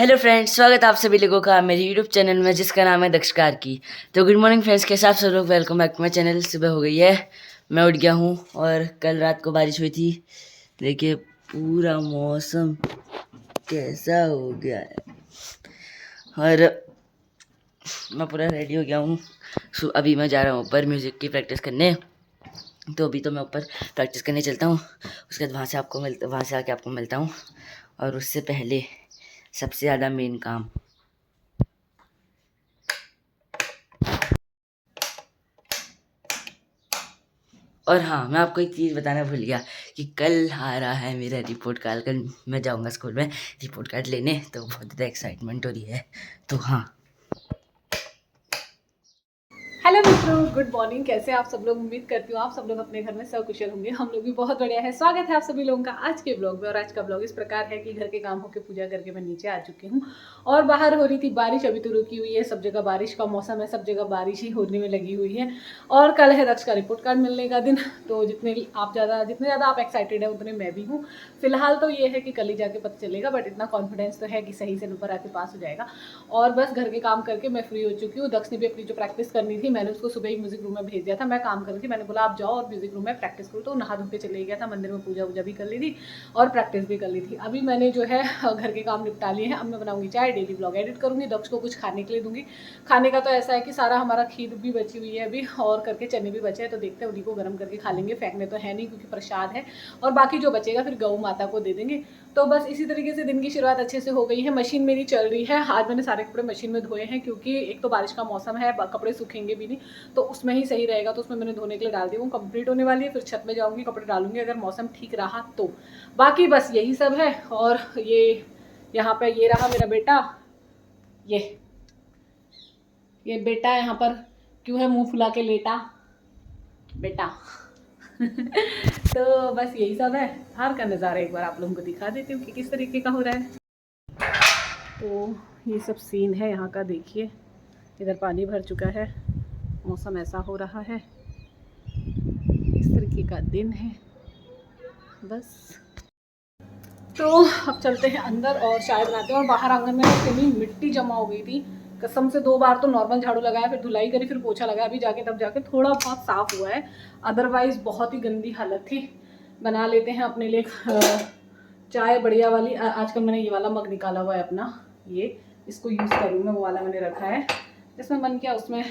Hello friends, स्वागत है आप सभी लोगों का मेरे यूट्यूब चैनल में जिसका नाम है दक्षकार की। तो गुड मॉर्निंग फ्रेंड्स, कैसे आप सब लोग। Welcome back to my channel. सुबह हो गई है, मैं उठ गया हूँ और कल रात को बारिश हुई थी। देखिए पूरा मौसम कैसा हो गया है और मैं पूरा रेडी हो गया हूँ। अभी मैं जा रहा हूँ ऊपर म्यूज़िक की प्रैक्टिस करने। तो अभी तो मैं ऊपर प्रैक्टिस करने चलता हूँ, उसके बाद वहाँ से आके आपको मिलता हूँ। और उससे पहले सबसे ज़्यादा मेन काम, और हाँ मैं आपको एक चीज़ बताना भूल गया कि कल आ रहा है मेरा रिपोर्ट कार्ड। कल मैं जाऊँगा स्कूल में रिपोर्ट कार्ड लेने, तो बहुत ज़्यादा एक्साइटमेंट हो रही है। तो हाँ, हेलो मित्रों, गुड मॉर्निंग। कैसे आप सब लोग। उम्मीद करती हूँ आप सब लोग अपने घर में सब कुशल होंगे। हम लोग भी बहुत बढ़िया है। स्वागत है आप सभी लोगों का आज के ब्लॉग में। और आज का ब्लॉग इस प्रकार है कि घर के काम होकर पूजा करके मैं नीचे आ चुकी हूँ और बाहर हो रही थी बारिश, अभी तो रुकी हुई है। सब जगह बारिश का मौसम है, सब जगह बारिश ही होने में लगी हुई है। और कल है दक्ष का रिपोर्ट कार्ड मिलने का दिन। तो जितने ज़्यादा आप एक्साइटेड है उतने मैं भी हूँ। फिलहाल तो ये है कि कल ही जाके पता चलेगा, बट इतना कॉन्फिडेंस तो है कि सही से नंबर आके पास हो जाएगा। और बस घर के काम करके मैं फ्री हो चुकी हूँ। दक्ष ने भी अपनी जो प्रैक्टिस करनी थी, मैंने उसको सुबह ही म्यूजिक रूम में भेज दिया था। मैं काम कर रही थी, मैंने बोला आप जाओ और म्यूजिक रूम में प्रैक्टिस करो। तो नहा धो के चले गया था, मंदिर में पूजा वूजा भी कर ली थी और प्रैक्टिस भी कर ली थी। अभी मैंने जो है घर के काम निपटा लिए हैं। अब मैं बनाऊंगी चाय, डेली ब्लॉग एडिट करूंगी, दक्ष को कुछ खाने के लिए दूंगी। खाने का तो ऐसा है कि सारा हमारा खीर भी बची हुई है अभी, और करके चने भी बचे हैं। तो देखते हैं उन्हीं को गर्म करके खा लेंगे, फेंकने तो है नहीं क्योंकि प्रसाद है। और बाकी जो बचेगा फिर गौ माता को दे देंगे। तो बस इसी तरीके से दिन की शुरुआत अच्छे से हो गई है। मशीन मेरी चल रही है। आज मैंने सारे कपड़े मशीन में धोए हैं क्योंकि एक तो बारिश का मौसम है, कपड़े सूखेंगे भी नहीं, तो उसमें ही सही रहेगा। तो उसमें मैंने धोने के लिए डाल दी हूँ। कंप्लीट होने वाली है, फिर छत में जाऊँगी, कपड़े डालूंगी अगर मौसम ठीक रहा तो। बाकी बस यही सब है। और ये यहाँ पे ये रहा मेरा बेटा, ये बेटा यहाँ पर क्यों है मुँह फुला के लेटा बेटा। तो बस यही सब है। बाहर का नज़ारा एक बार आप लोगों को दिखा देती हूँ कि किस तरीके का हो रहा है। तो ये सब सीन है यहाँ का, देखिए इधर पानी भर चुका है, मौसम ऐसा हो रहा है, इस तरीके का दिन है बस। तो अब चलते हैं अंदर और चाय बनाते हैं। और बाहर आंगन में इतनी मिट्टी जमा हो गई थी, कसम से 2 बार तो नॉर्मल झाड़ू लगाया, फिर धुलाई करी, फिर पोछा लगाया। अभी जाके तब जाके थोड़ा बहुत साफ़ हुआ है, अदरवाइज़ बहुत ही गंदी हालत थी। बना लेते हैं अपने लिए चाय बढ़िया वाली। आजकल मैंने ये वाला मग निकाला हुआ है अपना, ये इसको यूज़ करूँ मैं। वो वाला मैंने रखा है, जिसमें मन किया उसमें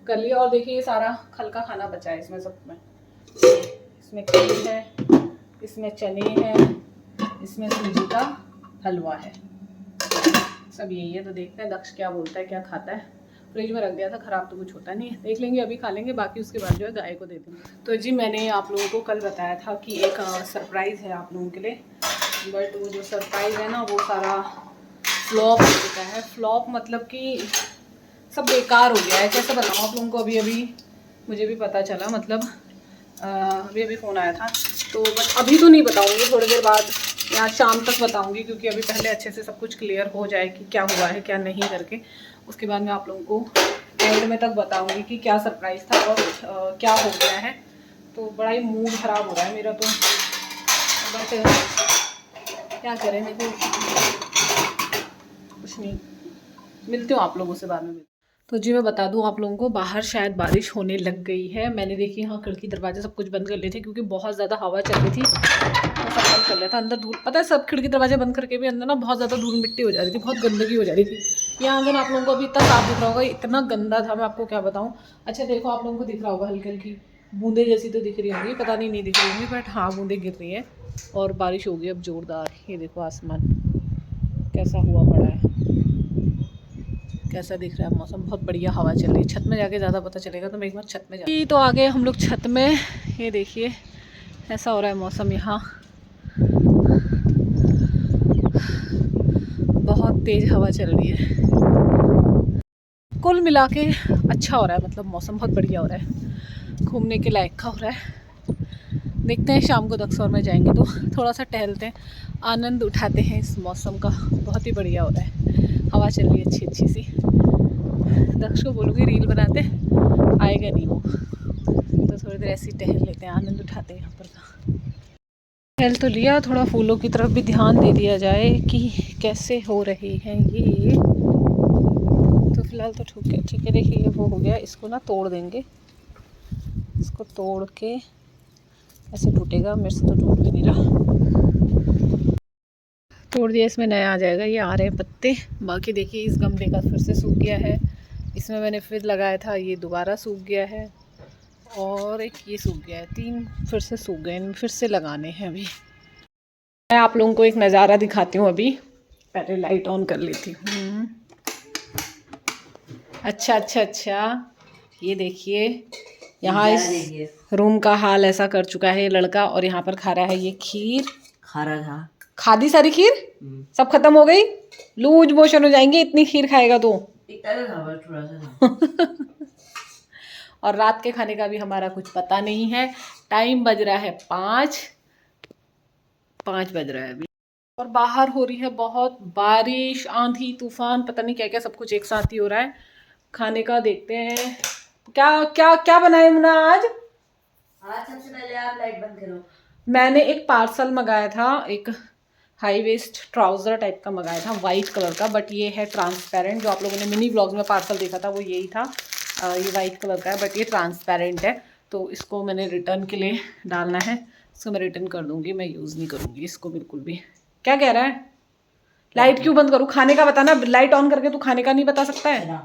कर लिया। और देखिए ये सारा कल का खाना बचा है इसमें, सब में इसमें खीर है, इसमें चने हैं, इसमें सूजी का हलवा है, सब यही है। तो देखते हैं दक्ष क्या बोलता है, क्या खाता है। फ्रिज में रख दिया था, ख़राब तो कुछ होता नहीं है, देख लेंगे, अभी खा लेंगे, बाकी उसके बाद जो है गाय को दे देंगे। तो जी मैंने आप लोगों को कल बताया था कि एक सरप्राइज़ है आप लोगों के लिए, बट वो जो सरप्राइज़ है ना वो सारा फ्लॉप हो चुका है। फ्लॉप मतलब कि सब बेकार हो गया है। कैसे बताऊँ आप लोगों को। अभी मुझे भी पता चला, मतलब अभी फ़ोन आया था। तो बट अभी तो नहीं बताऊँगी, थोड़ी देर बाद या शाम तक बताऊँगी, क्योंकि अभी पहले अच्छे से सब कुछ क्लियर हो जाए कि क्या हुआ है क्या नहीं करके। उसके बाद मैं आप लोगों को एंड में तक बताऊँगी कि क्या सरप्राइज़ था और क्या हो गया है। तो बड़ा ही मूड ख़राब हो रहा है मेरा तो, बट क्या करें, देखो कुछ नहीं, मिलती हूँ आप लोगों से बाद में। तो जी मैं बता दूं आप लोगों को, बाहर शायद बारिश होने लग गई है। मैंने देखी यहाँ खिड़की दरवाजे सब कुछ बंद कर लिए थे क्योंकि बहुत ज़्यादा हवा चल रही थी, तो सब बंद कर लिया था। अंदर धूल, पता है सब खिड़की दरवाजे बंद करके भी अंदर ना बहुत ज़्यादा धूल मिट्टी हो जा रही थी, बहुत गंदगी हो जा रही थी। यहाँ आंगन आप लोगों को अभी इतना साफ दिख रहा होगा, इतना गंदा था मैं आपको क्या बताऊँ। अच्छा देखो आप लोगों को दिख रहा होगा, हल्की हल्की बूंदे जैसी तो दिख रही होंगी, पता नहीं दिख रही होंगी, बट हाँ बूंदे गिर रही है और बारिश होगी अब जोरदार। ये देखो आसमान कैसा हुआ पड़ा है, कैसा दिख रहा है मौसम। बहुत बढ़िया हवा चल रही है, छत में जाके ज़्यादा पता चलेगा, तो मैं एक बार छत में जा। तो आ गए हम लोग छत में। ये देखिए ऐसा हो रहा है मौसम यहाँ, बहुत तेज़ हवा चल रही है। कुल मिला के अच्छा हो रहा है, मतलब मौसम बहुत बढ़िया हो रहा है, घूमने के लायक का हो रहा है। देखते हैं शाम को दक्ष और में जाएंगे तो थोड़ा सा टहलते हैं, आनंद उठाते हैं इस मौसम का। बहुत ही बढ़िया हो रहा है, हवा चल रही है अच्छी अच्छी सी। दक्ष को बोलूँगी रील बनाते, आएगा नहीं वो, तो थोड़ी देर ऐसे ही टहल लेते हैं, आनंद उठाते हैं यहाँ पर का। हेल तो लिया, थोड़ा फूलों की तरफ भी ध्यान दे दिया जाए कि कैसे हो रहे हैं ये। तो फिलहाल तो ठीक है। देखिए ये वो हो गया, इसको ना तोड़ देंगे, इसको तोड़ के ऐसे टूटेगा, मेरे से तो टूट भी नहीं रहा। तोड़ दिया, इसमें नया आ जाएगा, ये आ रहे हैं पत्ते। बाकी देखिए इस गमले का फिर से सूख गया है, इसमें मैंने फिर लगाया था, ये दोबारा सूख गया है, और एक ये सूख गया है, 3 फिर से सूख गए, इनमें फिर से लगाने हैं अभी। मैं आप लोगों को एक नज़ारा दिखाती हूँ अभी, पहले लाइट ऑन कर लेती हूँ। अच्छा, ये देखिए यहाँ इस रूम का हाल ऐसा कर चुका है ये लड़का, और यहाँ पर खा रहा है ये खीर। खा रहा था, खादी सारी खीर सब खत्म हो गई, लूज मोशन हो जाएंगे इतनी खीर खाएगा तो। थोड़ा सा और रात के खाने का भी हमारा कुछ पता नहीं है। टाइम बज रहा है 5 बज रहा है अभी, और बाहर हो रही है बहुत बारिश, आंधी तूफान, पता नहीं क्या क्या सब कुछ एक साथ ही हो रहा है। खाने का देखते हैं क्या क्या क्या बनाए मुन्ना आज। सबसे पहले आप लाइट बंद करो। मैंने एक पार्सल मंगाया था, एक हाई वेस्ट ट्राउज़र टाइप का मंगाया था वाइट कलर का, बट ये है ट्रांसपेरेंट। जो आप लोगों ने मिनी ब्लॉग्स में पार्सल देखा था वो यही था। ये वाइट कलर का है बट ये ट्रांसपेरेंट है, तो इसको मैंने रिटर्न के लिए डालना है। इसको मैं रिटर्न कर दूँगी, मैं यूज़ नहीं करूँगी इसको बिल्कुल भी। क्या कह रहा है? लाइट क्यों बंद करूँ? खाने का बताना, लाइट ऑन करके तू खाने का नहीं बता सकता है।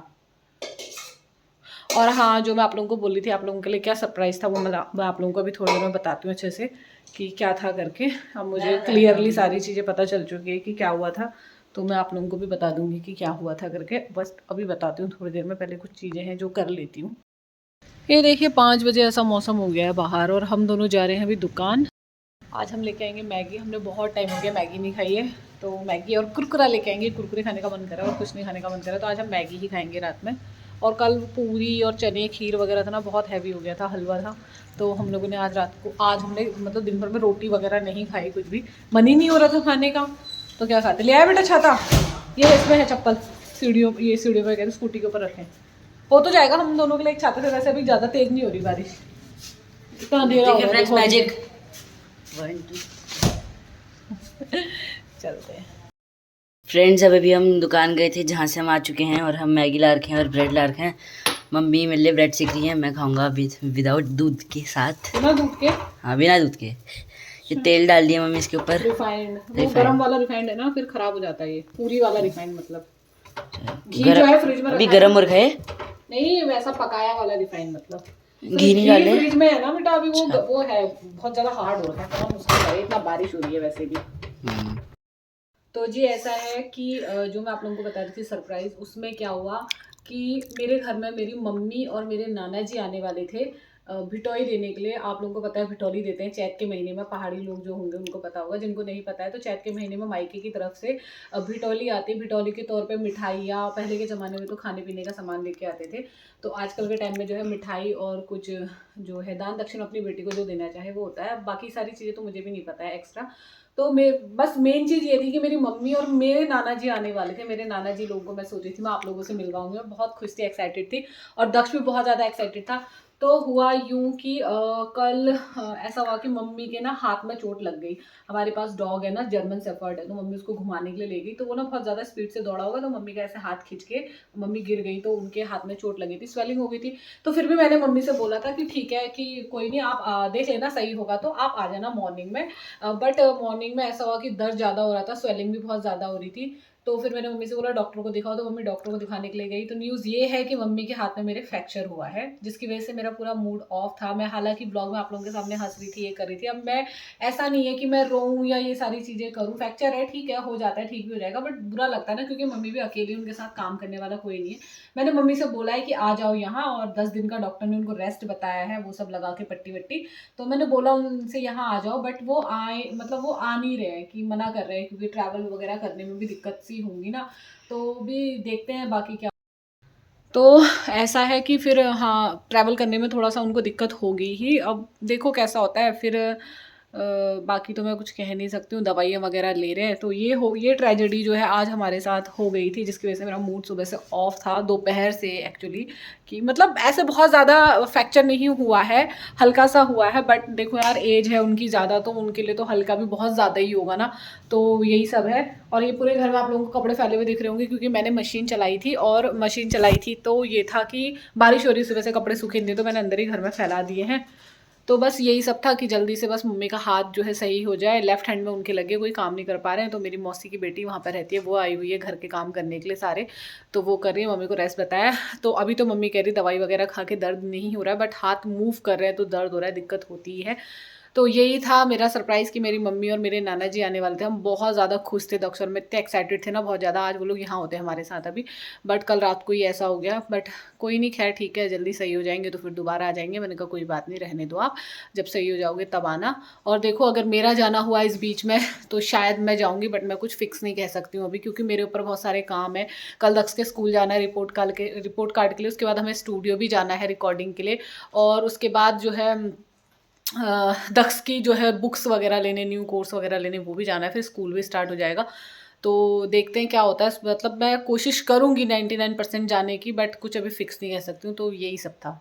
और हाँ, जो मैं आप लोगों को बोली थी, आप लोगों के लिए क्या सरप्राइज़ था वो मैं आप लोगों को अभी थोड़ी देर में बताती हूँ अच्छे से कि क्या था करके। अब मुझे क्लियरली सारी चीज़ें पता चल चुकी है कि क्या हुआ था, तो मैं आप लोगों को भी बता दूँगी कि क्या हुआ था करके। बस अभी बताती हूँ थोड़ी देर में, पहले कुछ चीज़ें हैं जो कर लेती हूँ। ये देखिए 5 बजे ऐसा मौसम हो गया है बाहर, और हम दोनों जा रहे हैं अभी दुकान। आज हम लेके आएंगे मैगी, हमने बहुत टाइम हो गया मैगी नहीं खाई है, तो मैगी और कुरकुरा लेके आएंगे। कुरकुरे खाने का मन कर रहा है और कुछ नहीं खाने का मन कर रहा है, तो आज हम मैगी ही खाएंगे रात में। और कल पूरी और चने खीर वगैरह था ना, बहुत हैवी हो गया था, हलवा था, तो हम लोगों ने आज हमने मतलब दिन भर में रोटी वगैरह नहीं खाई, कुछ भी मन ही नहीं हो रहा था खाने का, तो क्या खाते। ले आया बेटा छाता, ये इसमें है चप्पल, सीढ़ियों पर कहते स्कूटी के ऊपर रखें, हो तो जाएगा हम दोनों के लिए एक छाते से। वैसे अभी ज़्यादा तेज़ नहीं हो रही बारिश, इतना अंधेरा हो रहा है मैजिक। चलते हैं फ्रेंड्स। अभी हम दुकान गए थे जहाँ से हम आ चुके हैं, और हम मैगी ला रखे हैं और ब्रेड ला रखे हैं। मम्मी मेरे लिए ब्रेड सेक रही है, मैं खाऊंगा विदाउट दूध के साथ। बिना दूध के? हाँ बिना दूध के। ये तेल डाल दिया मम्मी इसके ऊपर, रिफाइंड, वो गरम वाला रिफाइंड है ना, फिर खराब हो जाता है ये पूरी वाला रिफाइंड। मतलब घी जो है फ्रिज में अभी गरम हो रखा है, नहीं वैसा पकाया वाला रिफाइंड, मतलब घी नहीं डाले फ्रिज में है ना बेटा अभी। वो है बहुत ज़्यादा हार्ड हो रखा है, बहुत मुश्किल है, इतना बारिश हो रही है वैसे भी। तो जी ऐसा है कि जो मैं आप लोगों को बता रही थी सरप्राइज़, उसमें क्या हुआ कि मेरे घर में मेरी मम्मी और मेरे नाना जी आने वाले थे भिटोई देने के लिए। आप लोगों को पता है भिटोली देते हैं चैत के महीने में, पहाड़ी लोग जो होंगे उनको पता होगा, जिनको नहीं पता है तो चैत के महीने में मायके की तरफ से भिटोली आती है। भिटोली के तौर पे मिठाइयाँ, पहले के ज़माने में तो खाने पीने का सामान लेके आते थे, तो आजकल के टाइम में जो है मिठाई और कुछ जो है दान दक्षिण अपनी बेटी को जो देना चाहे वो होता है। बाकी सारी चीज़ें तो मुझे भी नहीं पता है एक्स्ट्रा। तो मैं बस मेन चीज़ ये थी कि मेरी मम्मी और मेरे नाना जी आने वाले थे। मेरे नाना जी लोगों को मैं सोची थी मैं आप लोगों से मिलवाऊंगी, मैं बहुत खुश थी, एक्साइटेड थी, और दक्ष भी बहुत ज़्यादा एक्साइटेड था। तो हुआ यूं कि कल ऐसा हुआ कि मम्मी के ना हाथ में चोट लग गई। हमारे पास डॉग है ना, जर्मन शेफर्ड है, तो मम्मी उसको घुमाने के लिए ले गई, तो वो ना बहुत ज़्यादा स्पीड से दौड़ा होगा, तो मम्मी का ऐसे हाथ खींच के मम्मी गिर गई, तो उनके हाथ में चोट लगी थी, स्वेलिंग हो गई थी। तो फिर भी मैंने मम्मी से बोला था कि ठीक है कि कोई नहीं, आप देख लेना, सही होगा तो आप आ जाना मॉर्निंग में। बट मॉर्निंग में ऐसा हुआ कि दर्द ज़्यादा हो रहा था, स्वेलिंग भी बहुत ज़्यादा हो रही थी, तो फिर मैंने मम्मी से बोला डॉक्टर को दिखाओ, तो मम्मी डॉक्टर को दिखाने के लिए गई। तो न्यूज़ ये है कि मम्मी के हाथ में मेरे फ्रैक्चर हुआ है, जिसकी वजह से मेरा पूरा मूड ऑफ था। मैं हालांकि ब्लॉग में आप लोगों के सामने हंस रही थी, ये कर रही थी। अब मैं ऐसा नहीं है कि मैं रोऊं या ये सारी चीज़ें करूं, फ्रैक्चर है ठीक है, हो जाता है, ठीक भी हो जाएगा, बट बुरा लगता है ना, क्योंकि मम्मी भी अकेली, उनके साथ काम करने वाला कोई नहीं है। मैंने मम्मी से बोला है कि आ जाओ यहाँ, और 10 दिन का डॉक्टर ने उनको रेस्ट बताया है, वो सब लगा के पट्टी वट्टी, तो मैंने बोला उनसे यहाँ आ जाओ, बट वो आए, मतलब वो आ नहीं रहे, कि मना कर रहे हैं, क्योंकि ट्रैवल वगैरह करने में भी दिक्कत सी होंगी ना, तो भी देखते हैं बाकी क्या। तो ऐसा है कि फिर हाँ, ट्रैवल करने में थोड़ा सा उनको दिक्कत होगी ही, अब देखो कैसा होता है। फिर बाकी तो मैं कुछ कह नहीं सकती हूँ, दवाइयाँ वगैरह ले रहे हैं। तो ये ट्रेजेडी जो है आज हमारे साथ हो गई थी, जिसकी वजह से मेरा मूड सुबह से ऑफ था, दोपहर से एक्चुअली, कि मतलब ऐसे बहुत ज़्यादा फ्रैक्चर नहीं हुआ है, हल्का सा हुआ है। बट देखो यार, एज है उनकी ज़्यादा, तो उनके लिए तो हल्का भी बहुत ज़्यादा ही होगा ना। तो यही सब है। और ये पूरे घर में आप लोगों को कपड़े फैले हुए दिख रहे होंगे, क्योंकि मैंने मशीन चलाई थी, और मशीन चलाई थी तो ये था कि बारिश हो रही सुबह से, कपड़े सूखे नहीं, तो मैंने अंदर ही घर में फैला दिए हैं। तो बस यही सब था कि जल्दी से बस मम्मी का हाथ जो है सही हो जाए, लेफ्ट हैंड में उनके लगे, कोई काम नहीं कर पा रहे हैं। तो मेरी मौसी की बेटी वहाँ पर रहती है, वो आई हुई है घर के काम करने के लिए सारे, तो वो कर रही है, मम्मी को रेस्ट बताया। तो अभी तो मम्मी कह रही दवाई वगैरह खा के दर्द नहीं हो रहा है, बट हाथ मूव कर रहे हैं तो दर्द हो रहा है, दिक्कत होती ही है। तो यही था मेरा सरप्राइज़ कि मेरी मम्मी और मेरे नाना जी आने वाले थे। हम बहुत ज़्यादा खुश थे, दक्षिण में इतने एक्साइटेड थे ना, बहुत ज़्यादा। आज वो लोग यहाँ होते हमारे साथ अभी, बट कल रात को ही ऐसा हो गया। बट कोई नहीं, खैर ठीक है, जल्दी सही हो जाएंगे तो फिर दोबारा आ जाएंगे। मैंने कहा कोई बात नहीं, रहने दो आप, जब सही हो जाओगे तब आना। और देखो, अगर मेरा जाना हुआ इस बीच में तो शायद मैं जाऊँगी, बट मैं कुछ फिक्स नहीं कह सकती हूँ अभी, क्योंकि मेरे ऊपर बहुत सारे काम है। कल दक्ष के स्कूल जाना है रिपोर्ट कार्ड के लिए, उसके बाद हमें स्टूडियो भी जाना है रिकॉर्डिंग के लिए, और उसके बाद जो है दक्ष की जो है बुक्स वगैरह लेने, न्यू कोर्स वगैरह लेने, वो भी जाना है, फिर स्कूल भी स्टार्ट हो जाएगा। तो देखते हैं क्या होता है। मतलब मैं कोशिश करूँगी 99% जाने की, बट कुछ अभी फिक्स नहीं कह सकती हूँ। तो यही सब था।